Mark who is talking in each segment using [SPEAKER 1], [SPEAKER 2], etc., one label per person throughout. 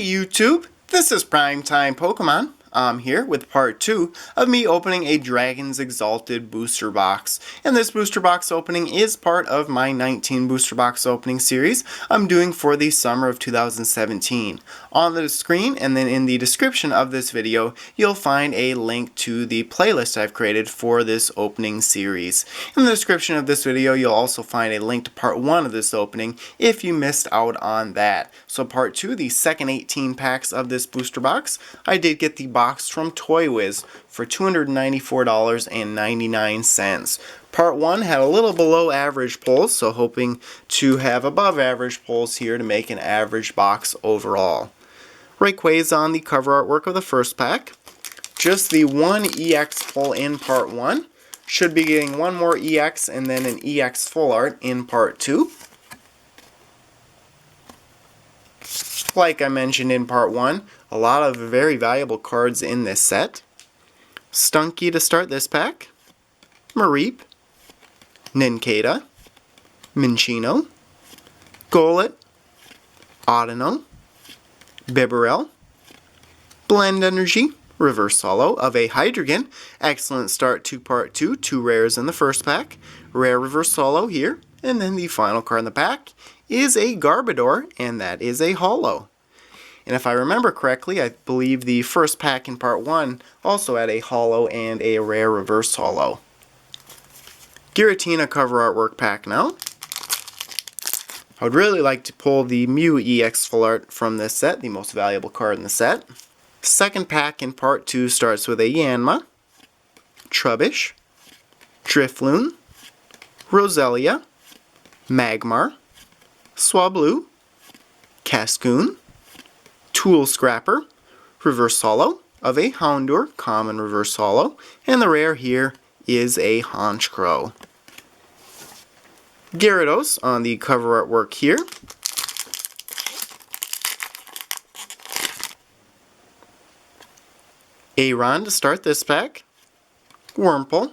[SPEAKER 1] YouTube, this is Primetime Pokemon. I'm here with part 2 of me opening a Dragon's Exalted booster box. And this booster box opening is part of my 19 booster box opening series I'm doing for the summer of 2017. On the screen and then in the description of this video, you'll find a link to the playlist I've created for this opening series. In the description of this video, you'll also find a link to part 1 of this opening if you missed out on that. So part 2, the second 18 packs of this booster box, I did get the box from ToyWiz for $294.99. Part 1 had a little below average pulls, so hoping to have above average pulls here to make an average box overall. Rayquaza on the cover artwork of the first pack. Just the one EX pull in part 1. Should be getting one more EX and then an EX full art in part 2. Like I mentioned in part 1, a lot of very valuable cards in this set. Stunky to start this pack. Mareep. Nincada. Minccino. Golett. Audino. Bibarel. Blend Energy. Reverse Holo of a Hydreigon. Excellent start to part 2. 2 rares in the first pack. Rare Reverse Holo here. And then the final card in the pack is a Garbodor, and that is a Holo. And if I remember correctly, I believe the first pack in part 1 also had a Holo and a rare Reverse Holo. Giratina cover artwork pack now. I would really like to pull the Mew EX full art from this set, the most valuable card in the set. Second pack in part 2 starts with a Yanma, Trubbish, Drifloon, Roselia, Magmar, Swablu, Cascoon, Tool Scrapper, Reverse Holo of a Houndour, common Reverse Holo, and the rare here is a Honchkrow. Gyarados on the cover artwork here. Aron to start this pack. Wurmple,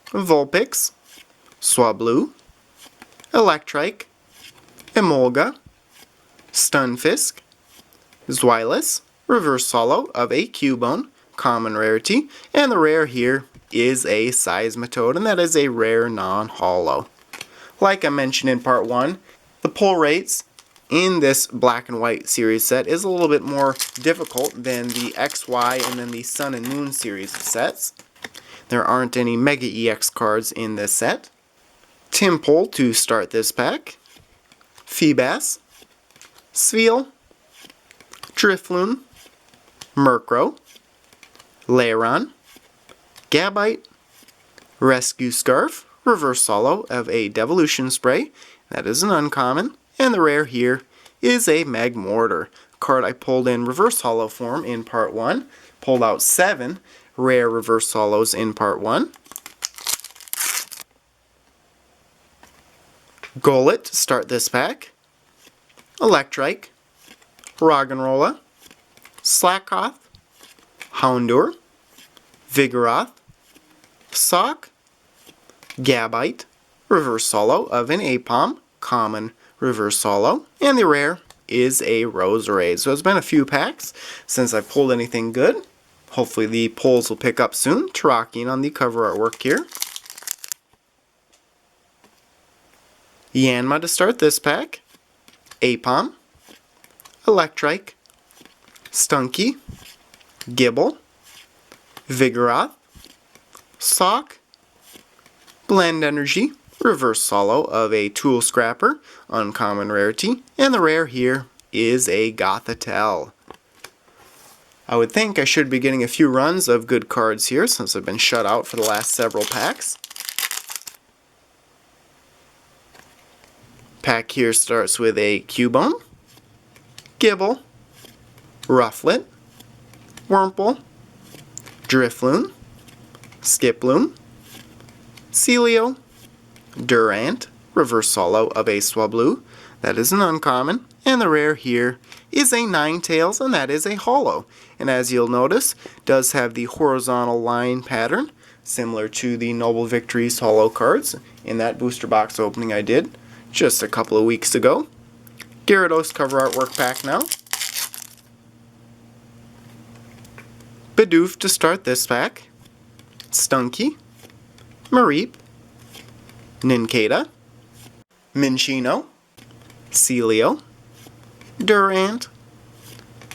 [SPEAKER 1] Vulpix, Swablu, Electrike, Emolga, Stunfisk, Zweilous, Reverse Holo of a Cubone, common rarity, and the rare here is a Seismitoad, and that is a rare non-holo. Like I mentioned in part 1, the pull rates in this black and white series set is a little bit more difficult than the XY and then the Sun and Moon series of sets. There aren't any Mega EX cards in this set. Timpole to start this pack. Feebas, Sveal, Drifloon, Murkrow, Lairon, Gabite, Rescue Scarf, Reverse Holo of a Devolution Spray, that is an uncommon, and the rare here is a Magmortar, card I pulled in Reverse Holo form in part 1, pulled out 7 rare Reverse Holos in part 1. Golett to start this pack. Electrike, Roggenrola, Slakoth, Houndour, Vigoroth, Sock, Gabite, Reverse Holo of an Apom, common Reverse Holo, and the rare is a Roserade. So it's been a few packs since I pulled anything good. Hopefully the pulls will pick up soon. Terrakion on the cover artwork here. Yanma to start this pack. Apom, Electrike, Stunky, Gibble, Vigoroth, Sock, Blend Energy, Reverse Holo of a Tool Scrapper, uncommon rarity, and the rare here is a Gothitelle. I would think I should be getting a few runs of good cards here since I've been shut out for the last several packs. Pack here starts with a Cubone, Gibble, Rufflet, Wurmple, Drifloon, Skiploom, Celio, Durant, Reverse Holo of a Swablu, that is an uncommon, and the rare here is a Ninetales, and that is a holo. And as you'll notice, does have the horizontal line pattern, similar to the Noble Victories holo cards in that booster box opening I did just a couple of weeks ago. Gyarados cover artwork pack now. Bidoof to start this pack, Stunky, Mareep, Nincada, Minchino, Celio, Durant,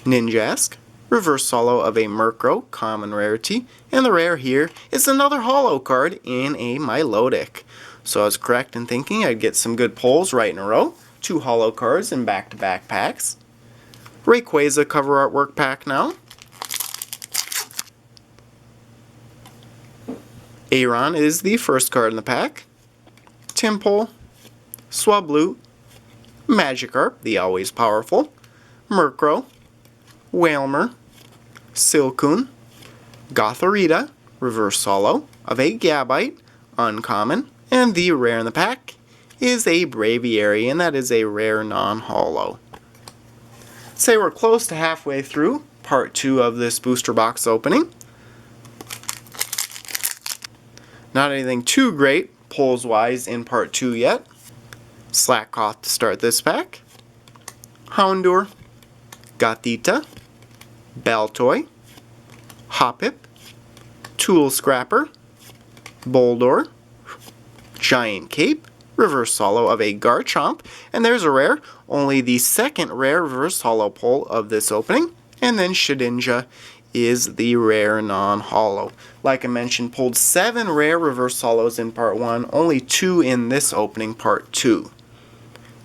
[SPEAKER 1] Ninjask, reverse holo of a Murkrow, common rarity, and the rare here is another holo card in a Milotic. So I was correct in thinking I'd get some good pulls right in a row. 2 holo cards in back-to-back packs. Rayquaza cover artwork pack now. Aron is the first card in the pack. Timpole, Swablu, Magikarp, the always powerful, Murkrow, Wailmer, Silcoon, Gothorita, reverse holo of a Gabite, uncommon, and the rare in the pack is a Braviary, and that is a rare non-holo. Say we're close to halfway through part 2 of this booster box opening. Not anything too great pulls wise in part 2 yet. Slakoth to start this pack. Houndour, Gothita, Baltoy, Hoppip, Tool Scrapper, Boldore, Giant Cape, reverse holo of a Garchomp, and there's a rare, only the second rare reverse holo pull of this opening, and then Shedinja is the rare non-holo. Like I mentioned, pulled 7 rare reverse holos in part 1, only 2 in this opening, part 2.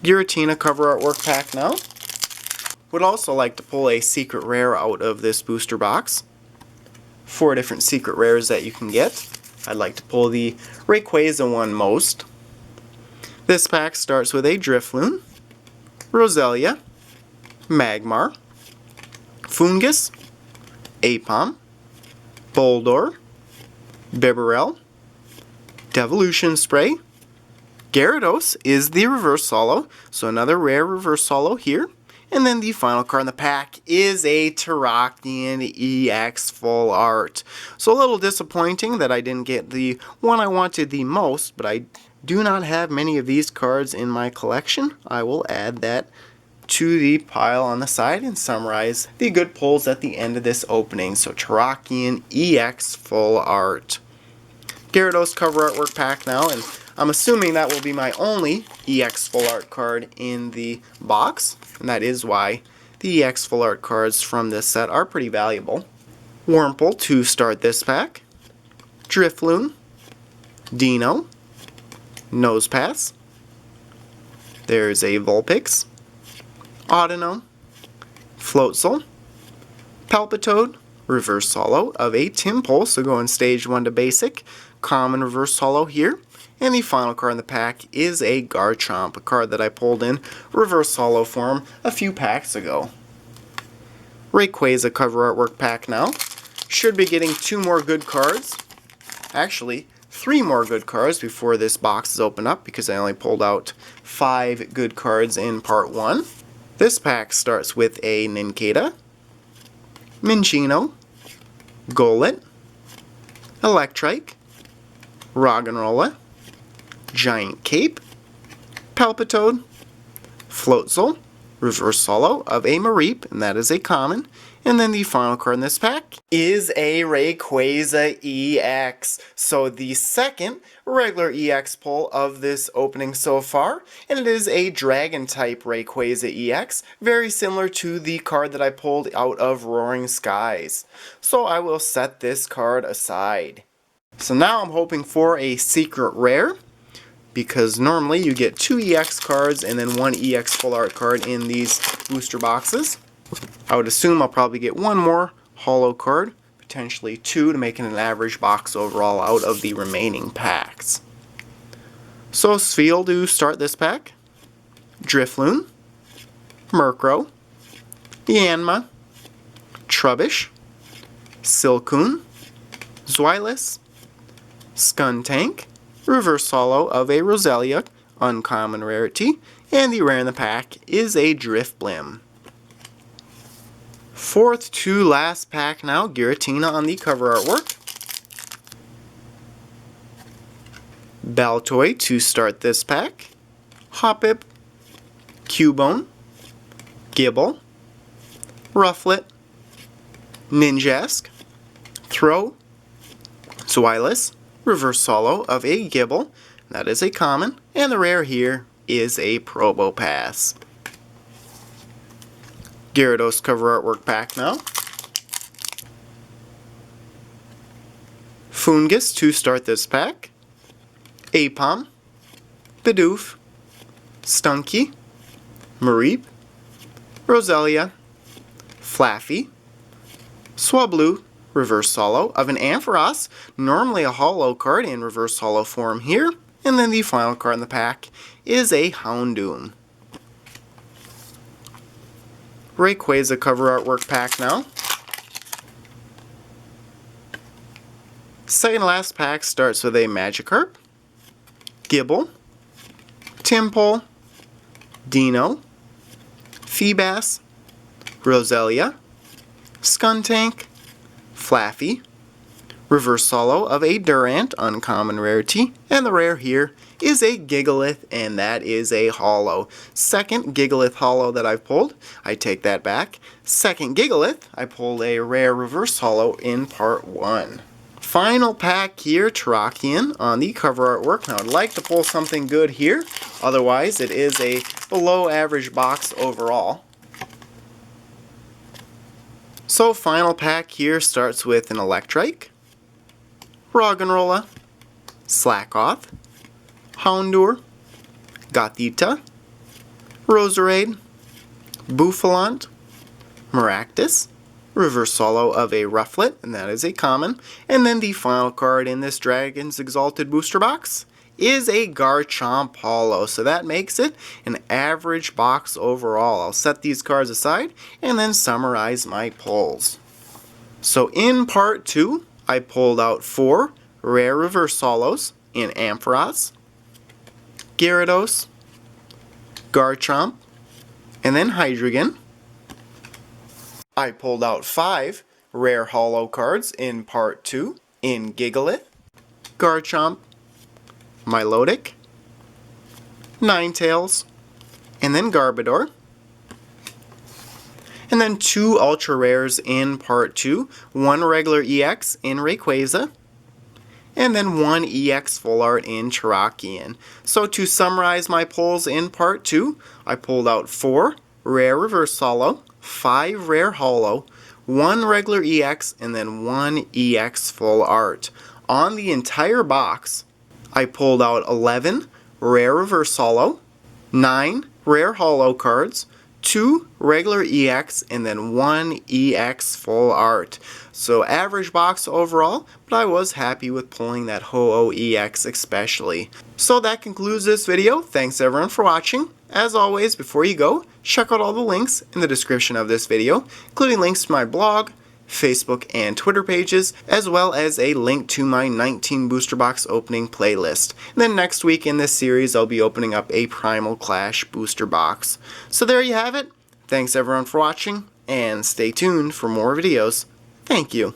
[SPEAKER 1] Giratina cover artwork pack now. Would also like to pull a secret rare out of this booster box. 4 different secret rares that you can get. I'd like to pull the Rayquaza one most. This pack starts with a Drifloon, Roselia, Magmar, Fungus, Apom, Boldore, Bibarel, Devolution Spray, Gyarados is the reverse holo, so another rare reverse holo here. And then the final card in the pack is a Terrakion EX full art. So a little disappointing that I didn't get the one I wanted the most, but I do not have many of these cards in my collection. I will add that to the pile on the side and summarize the good pulls at the end of this opening. So Terrakion EX full art. Gyarados cover artwork pack now, and I'm assuming that will be my only EX full art card in the box, and that is why the EX full art cards from this set are pretty valuable. Wurmple to start this pack, Drifloon, Dino, Nosepass, there's a Vulpix, Audino, Floatzel, Palpitoad, reverse holo of a Timpole, so going stage 1 to basic, common reverse holo here. And the final card in the pack is a Garchomp, a card that I pulled in reverse holo form a few packs ago. Rayquaza cover artwork pack now. Should be getting 2 more good cards. Actually, 3 more good cards before this box is opened up because I only pulled out 5 good cards in part 1. This pack starts with a Nincada, Minchino, Golett, Electrike, Roggenrola, Giant Cape, Palpitoad, Floatzel, reverse holo of a Mareep, and that is a common. And then the final card in this pack is a Rayquaza EX. So the second regular EX pull of this opening so far, and it is a Dragon type Rayquaza EX, very similar to the card that I pulled out of Roaring Skies. So I will set this card aside. So now I'm hoping for a secret rare, because normally you get 2 EX cards and then 1 EX full art card in these booster boxes. I would assume I'll probably get 1 more holo card, potentially 2 to make it an average box overall out of the remaining packs. So Spheal to start this pack, Drifloon, Murkrow, Yanma, Trubbish, Silcoon, Zweilous, Skuntank, reverse holo of a Roselia, uncommon rarity, and the rare in the pack is a Drifblim. 4th to last pack now, Giratina on the cover artwork. Baltoy to start this pack, Hoppip, Cubone, Gibble, Rufflet, Ninjask, Throw, Zweilous, reverse holo of a Gibble, that is a common, and the rare here is a Probopass. Gyarados cover artwork pack now. Foongus to start this pack. Apom, Bidoof, Stunky, Mareep, Roselia, Flaffy, Swablu, reverse holo of an Ampharos, normally a holo card in reverse holo form here, and then the final card in the pack is a Houndoom. Rayquaza cover artwork pack now. Second to last pack starts with a Magikarp, Gibble, Timpole, Dino, Feebas, Roselia, Skuntank, Flaffy, reverse holo of a Durant, uncommon rarity, and the rare here is a Gigalith, and that is a holo. Second Gigalith holo that I've pulled. I take that back. Second Gigalith, I pulled a rare reverse holo in part 1. Final pack here, Terrakion on the cover artwork. Now I'd like to pull something good here, otherwise it is a below average box overall. So final pack here starts with an Electrike, Roggenrola, Slackoth, Houndour, Gothita, Roserade, Bouffalant, Maractus, reverse holo of a Rufflet, and that is a common, and then the final card in this Dragon's Exalted booster box is a Garchomp holo, so that makes it an average box overall. I'll set these cards aside and then summarize my pulls. So in part 2, I pulled out 4 rare reverse holos in Ampharos, Gyarados, Garchomp, and then Hydreigon. I pulled out 5 rare holo cards in part 2 in Gigalith, Garchomp, Milotic, Ninetales, and then Garbodor. And then 2 ultra rares in part 2, 1 regular EX in Rayquaza, and then 1 EX full art in Terrakion. So to summarize my pulls in part 2, I pulled out 4 rare reverse holo, 5 rare holo, 1 regular EX, and then 1 EX full art. On the entire box, I pulled out 11 rare reverse holo, 9 rare holo cards, 2 regular EX, and then 1 EX full art. So average box overall, but I was happy with pulling that Ho-Oh EX especially. So that concludes this video. Thanks everyone for watching. As always, before you go, check out all the links in the description of this video, including links to my blog, Facebook, and Twitter pages, as well as a link to my 19 booster box opening playlist. And then next week in this series, I'll be opening up a Primal Clash booster box. So there you have it. Thanks everyone for watching, and stay tuned for more videos. Thank you.